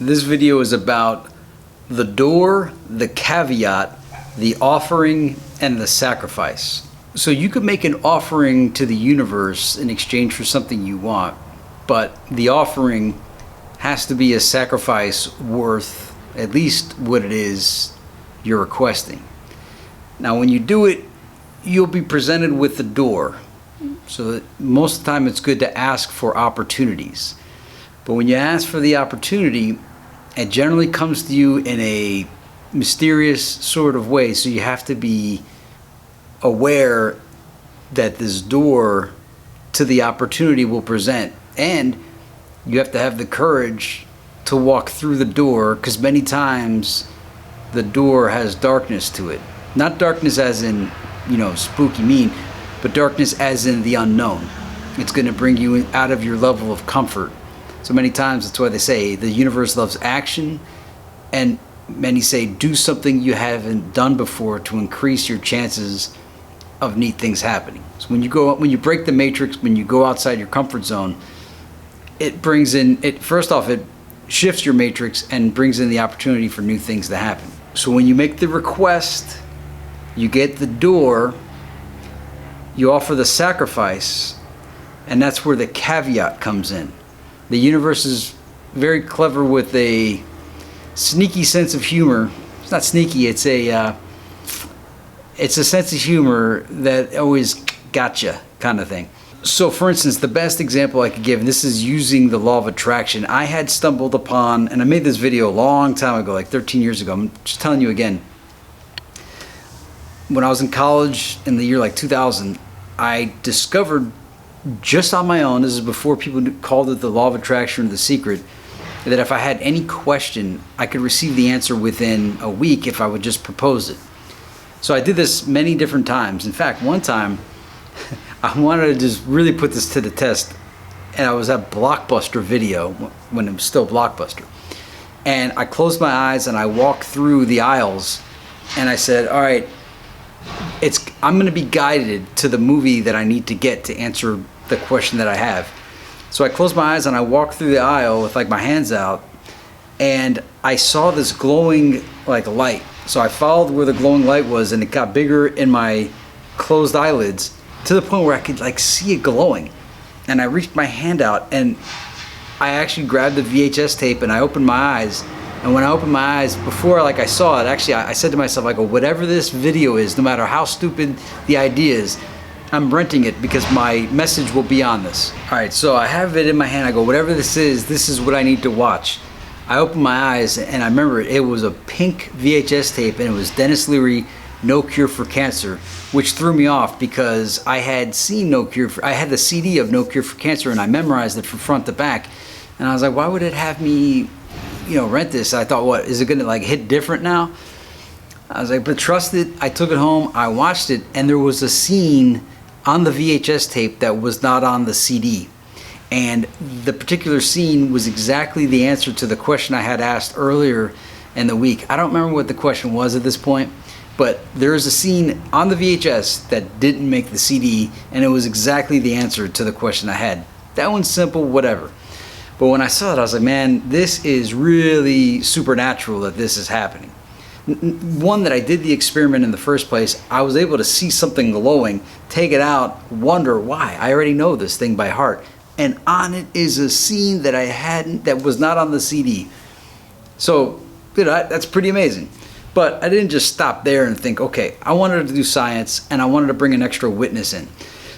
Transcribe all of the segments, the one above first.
This video is about the door, the caveat, the offering, and the sacrifice. So you could make an offering to the universe in exchange for something you want, but the offering has to be a sacrifice worth at least what it is you're requesting. Now when you do it, you'll be presented with the door. So that most of the time it's good to ask for opportunities. But when you ask for the opportunity, it generally comes to you in a mysterious sort of way. So you have to be aware that this door to the opportunity will present. And you have to have the courage to walk through the door, because many times the door has darkness to it. Not darkness as in, spooky mean, but darkness as in the unknown. It's going to bring you out of your level of comfort. So many times that's why they say the universe loves action, and many say do something you haven't done before to increase your chances of neat things happening. So when you break the matrix, when you go outside your comfort zone, it first off, it shifts your matrix and brings in the opportunity for new things to happen. So when you make the request, you get the door, you offer the sacrifice, and that's where the caveat comes in. The universe is very clever with a sneaky sense of humor. It's not sneaky, it's a sense of humor that always gotcha kind of thing. So for instance, the best example I could give, and this is using the law of attraction, I had stumbled upon, and I made this video a long time ago, like 13 years ago. I'm just telling you again. When I was in college in the year like 2000, I discovered just on my own, this is before people called it the law of attraction or the secret, that if I had any question, I could receive the answer within a week if I would just propose it. So I did this many different times. In fact, one time, I wanted to just really put this to the test, and I was at Blockbuster Video when it was still Blockbuster. And I closed my eyes and I walked through the aisles and I said, all right, I'm going to be guided to the movie that I need to get to answer the question that I have. So I closed my eyes and I walked through the aisle with like my hands out, and I saw this glowing like light. So I followed where the glowing light was, and it got bigger in my closed eyelids to the point where I could like see it glowing. And I reached my hand out and I actually grabbed the VHS tape and I opened my eyes. And when I opened my eyes, before I saw it, actually I said to myself, I go, whatever this video is, no matter how stupid the idea is, I'm renting it because my message will be on this. All right, so I have it in my hand. I go, whatever this is what I need to watch. I opened my eyes and I remember it was a pink VHS tape, and it was Denis Leary, No Cure for Cancer, which threw me off because I had seen I had the CD of No Cure for Cancer and I memorized it from front to back. And I was like, why would it have me rent this? I thought, what, is it gonna hit different now? I was like, but trust it. I took it home, I watched it, and there was a scene on the VHS tape that was not on the CD. And the particular scene was exactly the answer to the question I had asked earlier in the week. I don't remember what the question was at this point, but there's a scene on the VHS that didn't make the CD, and it was exactly the answer to the question I had. That one's simple, whatever. But when I saw it, I was like, man, this is really supernatural that this is happening. One, that I did the experiment in the first place, I was able to see something glowing, take it out, wonder why. I already know this thing by heart. And on it is a scene that was not on the CD. So, that's pretty amazing. But I didn't just stop there and think, okay, I wanted to do science and I wanted to bring an extra witness in.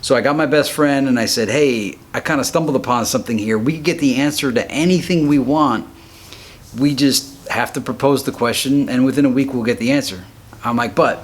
So I got my best friend and I said, hey, I kind of stumbled upon something here. We can get the answer to anything we want. We just have to propose the question, and within a week we'll get the answer. I'm like, but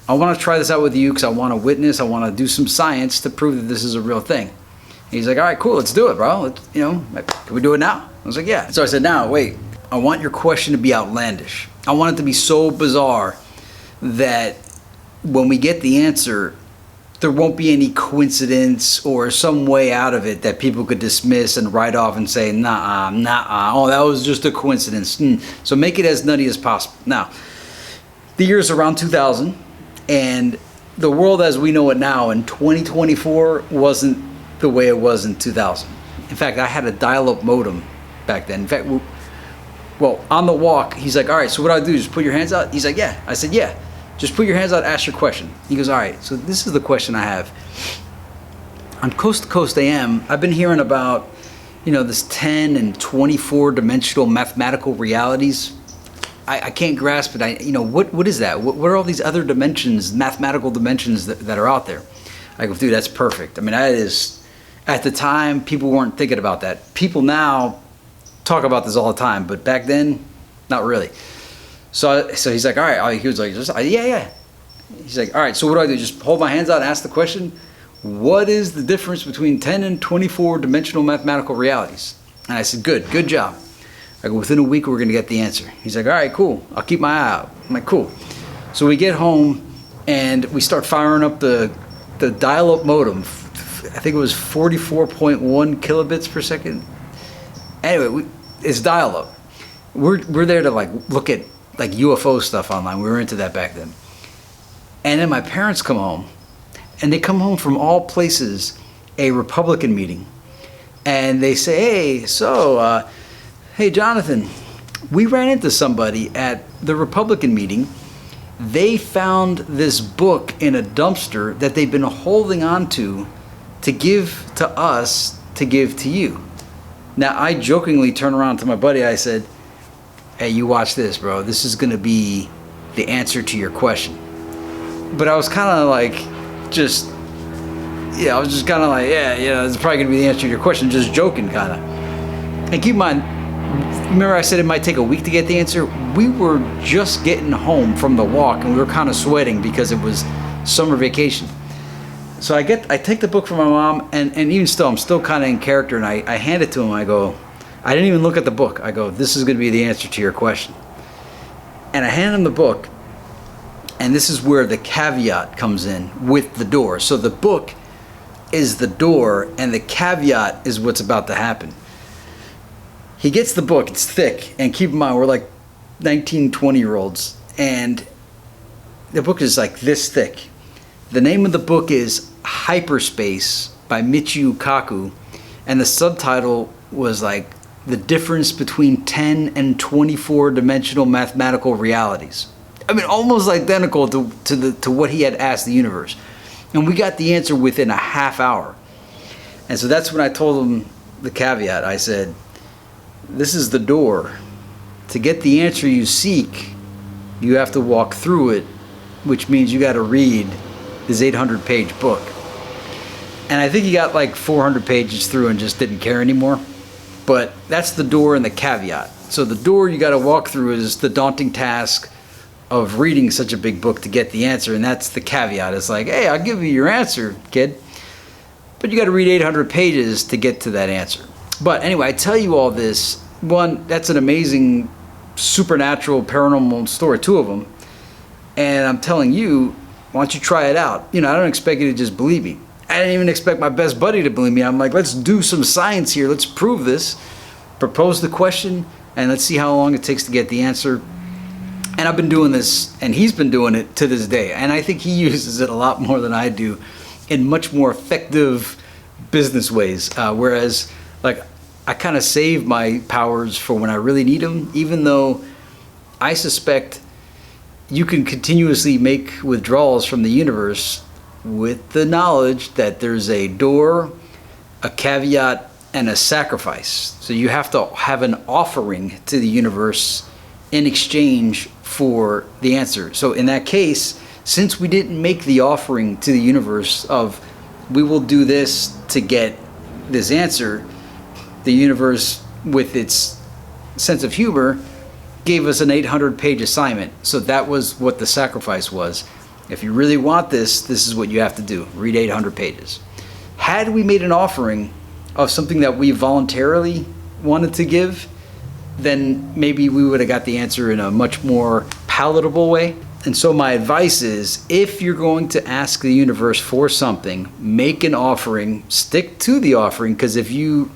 I want to try this out with you because I want to witness, I want to do some science to prove that this is a real thing. And he's like, all right, cool, let's do it, bro. Can we do it now? I was like, yeah. So I said, now, wait, I want your question to be outlandish. I want it to be so bizarre that when we get the answer, there won't be any coincidence or some way out of it that people could dismiss and write off and say, nah, oh, that was just a coincidence. So make it as nutty as possible. Now, the year is around 2000, and the world as we know it now in 2024 wasn't the way it was in 2000. In fact, I had a dial-up modem back then. In fact, Well, on the walk, he's like, all right, so what do I do? Just put your hands out? He's like, yeah. I said, yeah. Just put your hands out, ask your question. He goes, all right, so this is the question I have. On Coast to Coast AM, I've been hearing about, this 10 and 24 dimensional mathematical realities. I can't grasp it. What is that? What are all these other dimensions, mathematical dimensions that are out there? I go, dude, that's perfect. I mean, that is, at the time, people weren't thinking about that. People now talk about this all the time, but back then, not really. So he's like, all right. He was like, yeah. He's like, all right, so what do I do? Just hold my hands out and ask the question. What is the difference between 10 and 24 dimensional mathematical realities? And I said, good job. I go, within a week, we're going to get the answer. He's like, all right, cool. I'll keep my eye out. I'm like, cool. So we get home and we start firing up the dial-up modem. I think it was 44.1 kilobits per second. Anyway, it's dial-up. We're there to look at UFO stuff online. We were into that back then. And then my parents come home. And they come home from all places, a Republican meeting. And they say, hey, Jonathan, we ran into somebody at the Republican meeting. They found this book in a dumpster that they've been holding on to give to us, to give to you. Now, I jokingly turn around to my buddy. I said, hey, you watch this, bro. This is going to be the answer to your question. But I was kind of I was just kind of it's probably going to be the answer to your question, just joking kind of. And keep in mind, remember I said it might take a week to get the answer? We were just getting home from the walk and we were kind of sweating because it was summer vacation. So I take the book from my mom and even still, I'm still kind of in character and I hand it to him. I go, I didn't even look at the book. I go, this is going to be the answer to your question. And I hand him the book. And this is where the caveat comes in with the door. So the book is the door and the caveat is what's about to happen. He gets the book, it's thick, and keep in mind, we're like 19, 20-year-olds, and the book is like this thick. The name of the book is Hyperspace by Michio Kaku, and the subtitle was like the difference between 10 and 24 dimensional mathematical realities. I mean, almost identical to what he had asked the universe. And we got the answer within a half hour. And so that's when I told him the caveat. I said, this is the door. To get the answer you seek, you have to walk through it, which means you got to read this 800-page book. And I think he got like 400 pages through and just didn't care anymore. But that's the door and the caveat. So the door you got to walk through is the daunting task of reading such a big book to get the answer, and that's the caveat. It's like, hey, I'll give you your answer, kid, but you got to read 800 pages to get to that answer. But anyway, I tell you all this. One, that's an amazing supernatural paranormal story, two of them, and I'm telling you, why don't you try it out? I don't expect you to just believe me. I didn't even expect my best buddy to believe me. I'm like, let's do some science here. Let's prove this. Propose the question, and let's see how long it takes to get the answer. And I've been doing this, and he's been doing it to this day. And I think he uses it a lot more than I do in much more effective business ways. Whereas, I kind of save my powers for when I really need them, even though I suspect you can continuously make withdrawals from the universe with the knowledge that there's a door, a caveat, and a sacrifice. So you have to have an offering to the universe in exchange for the answer. So in that case, since we didn't make the offering to the universe of we will do this to get this answer, the universe, with its sense of humor, gave us an 800-page assignment. So that was what the sacrifice was. If you really want this, this is what you have to do. Read 800 pages. Had we made an offering of something that we voluntarily wanted to give, then maybe we would have got the answer in a much more palatable way. And so my advice is, if you're going to ask the universe for something, make an offering, stick to the offering, because if you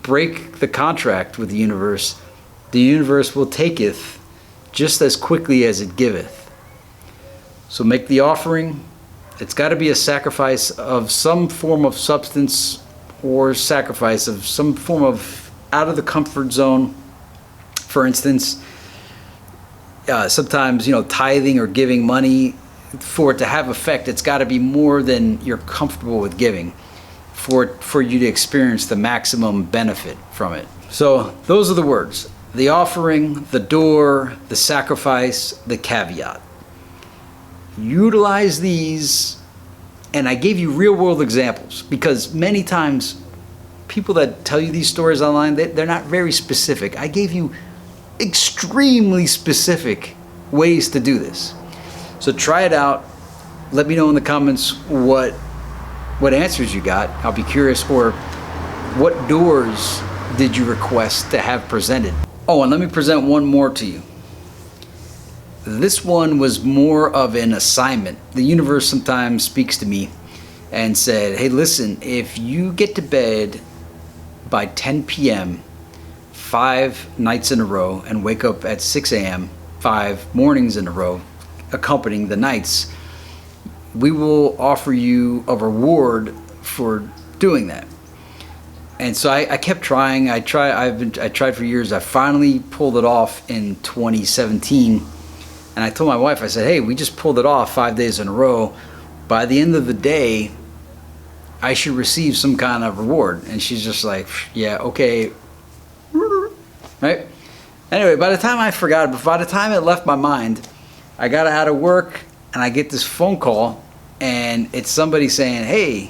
break the contract with the universe will taketh just as quickly as it giveth. So make the offering. It's got to be a sacrifice of some form of substance or sacrifice of some form of out of the comfort zone For instance, sometimes, tithing or giving money, for it to have effect, it's got to be more than you're comfortable with giving for you to experience the maximum benefit from it. So those are the words: the offering, the door, the sacrifice, the caveat. Utilize these, and I gave you real world examples because many times people that tell you these stories online, they're not very specific. I gave you extremely specific ways to do this. So try it out. Let me know in the comments what answers you got. I'll be curious. Or what doors did you request to have presented? Oh, and let me present one more to you. This one was more of an assignment. The universe sometimes speaks to me and said, hey, listen, if you get to bed by 10 p.m. 5 nights in a row and wake up at 6 a.m. 5 mornings in a row, accompanying the nights, we will offer you a reward for doing that. And so I kept trying. I tried for years. I finally pulled it off in 2017. And I told my wife, I said, hey, we just pulled it off 5 days in a row. By the end of the day, I should receive some kind of reward. And she's just like, yeah, okay. Right? Anyway, by the time I forgot, but by the time it left my mind, I got out of work and I get this phone call, and it's somebody saying, hey,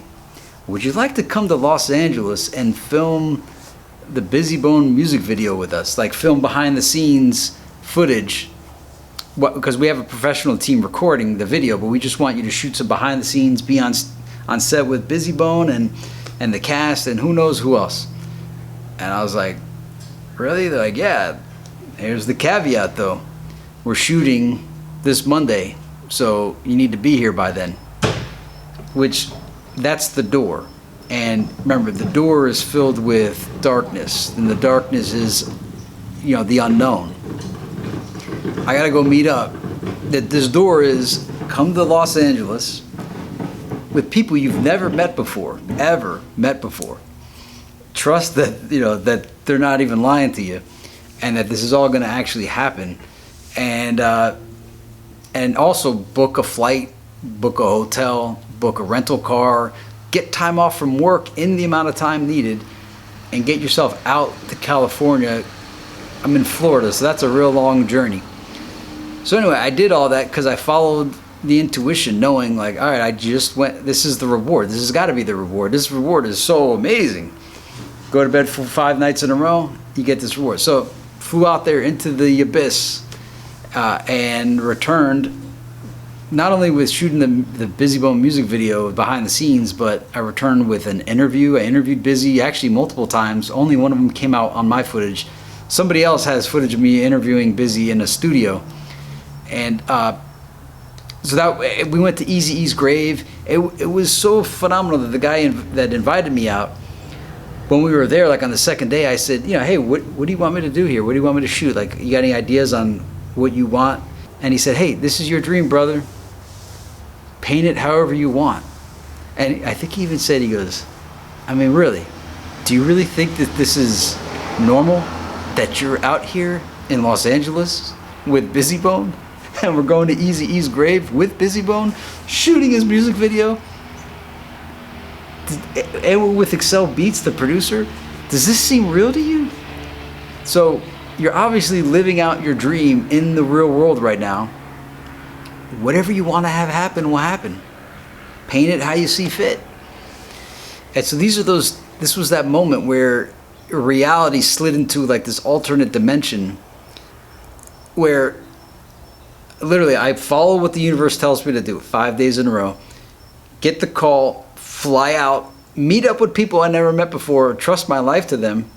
would you like to come to Los Angeles and film the Bizzy Bone music video with us? Like film behind the scenes footage. Because we have a professional team recording the video, but we just want you to shoot some behind the scenes, be on set with Bizzy Bone and the cast and who knows who else. And I was like, really? They're like, yeah. Here's the caveat though. We're shooting this Monday, so you need to be here by then. Which, that's the door. And remember, the door is filled with darkness, and the darkness is, the unknown. I gotta go meet up. That this door is, come to Los Angeles with people you've never met before, ever met before. Trust that, that they're not even lying to you, and that this is all gonna actually happen. And also book a flight, book a hotel, book a rental car, get time off from work in the amount of time needed, and get yourself out to California. I'm in Florida, so that's a real long journey. So anyway, I did all that because I followed the intuition, knowing like, all right, I just went, this is the reward. This has got to be the reward. This reward is so amazing. Go to bed for 5 nights in a row, you get this reward. So flew out there into the abyss and returned, not only with shooting the Bizzy Bone music video behind the scenes, but I returned with an interview. I interviewed Bizzy actually multiple times. Only one of them came out on my footage. Somebody else has footage of me interviewing Bizzy in a studio. And so that we went to Eazy-E's grave. It was so phenomenal that the guy that invited me out, when we were there, like on the second day, I said, hey, what do you want me to do here? What do you want me to shoot? Like, you got any ideas on what you want? And he said, hey, this is your dream, brother. Paint it however you want. And I think he even said, he goes, I mean, really, do you really think that this is normal? That you're out here in Los Angeles with Bizzy Bone? And we're going to Eazy-E's grave with Bizzy Bone, shooting his music video, and with Excel Beats, the producer. Does this seem real to you? So you're obviously living out your dream in the real world right now. Whatever you want to have happen will happen. Paint it how you see fit. And so this was that moment where reality slid into like this alternate dimension where literally I follow what the universe tells me to do 5 days in a row, get the call, fly out, meet up with people I never met before, trust my life to them.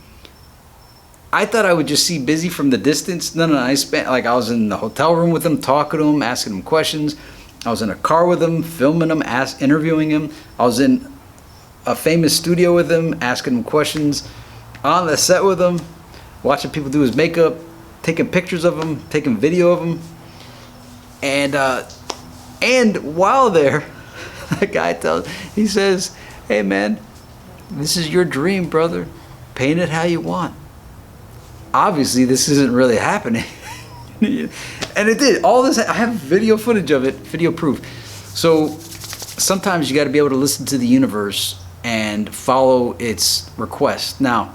I thought I would just see Bizzy from the distance. No, I I was in the hotel room with him, talking to him, asking him questions. I was in a car with him, filming him, interviewing him. I was in a famous studio with him, asking him questions, on the set with him, watching people do his makeup, taking pictures of him, taking video of him. And while there, the guy he says, hey man, this is your dream, brother. Paint it how you want. obviously this isn't really happening. And it did. All this, I have video footage of it, video proof. So sometimes you got to be able to listen to the universe and follow its request. Now,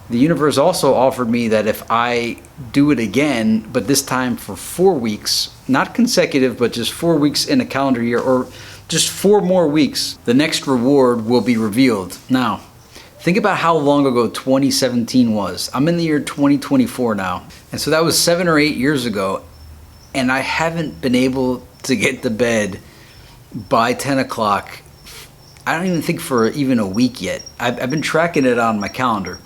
the universe also offered me that if I do it again, but this time for 4 weeks, not consecutive, but just 4 weeks in a calendar year, or just 4 more weeks, the next reward will be revealed. Now, think about how long ago 2017 was. I'm in the year 2024 now. And so that was 7 or 8 years ago. And I haven't been able to get to bed by 10 o'clock. I don't even think for even a week yet. I've been tracking it on my calendar.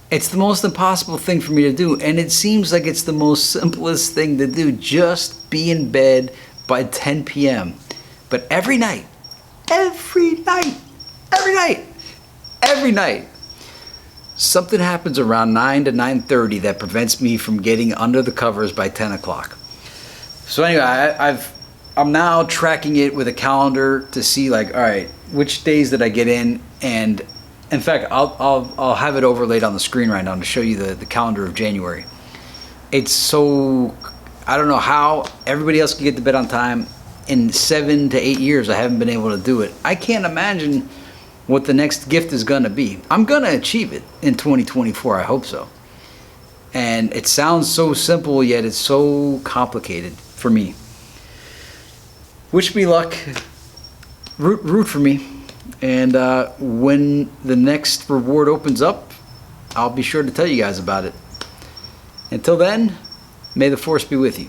It's the most impossible thing for me to do. And it seems like it's the most simplest thing to do. Just be in bed by 10 p.m. But every night, something happens around 9 to 9:30 that prevents me from getting under the covers by 10 o'clock. So anyway, I'm now tracking it with a calendar to see, like, all right, which days did I get in? And in fact, I'll have it overlaid on the screen right now to show you the calendar of January. It's so, I don't know how everybody else can get to bed on time. In 7 to 8 years, I haven't been able to do it. I can't imagine what the next gift is gonna be. I'm gonna achieve it in 2024, I hope so. And it sounds so simple, yet it's so complicated for me. Wish me luck, root for me, and when the next reward opens up, I'll be sure to tell you guys about it. Until then, may the force be with you.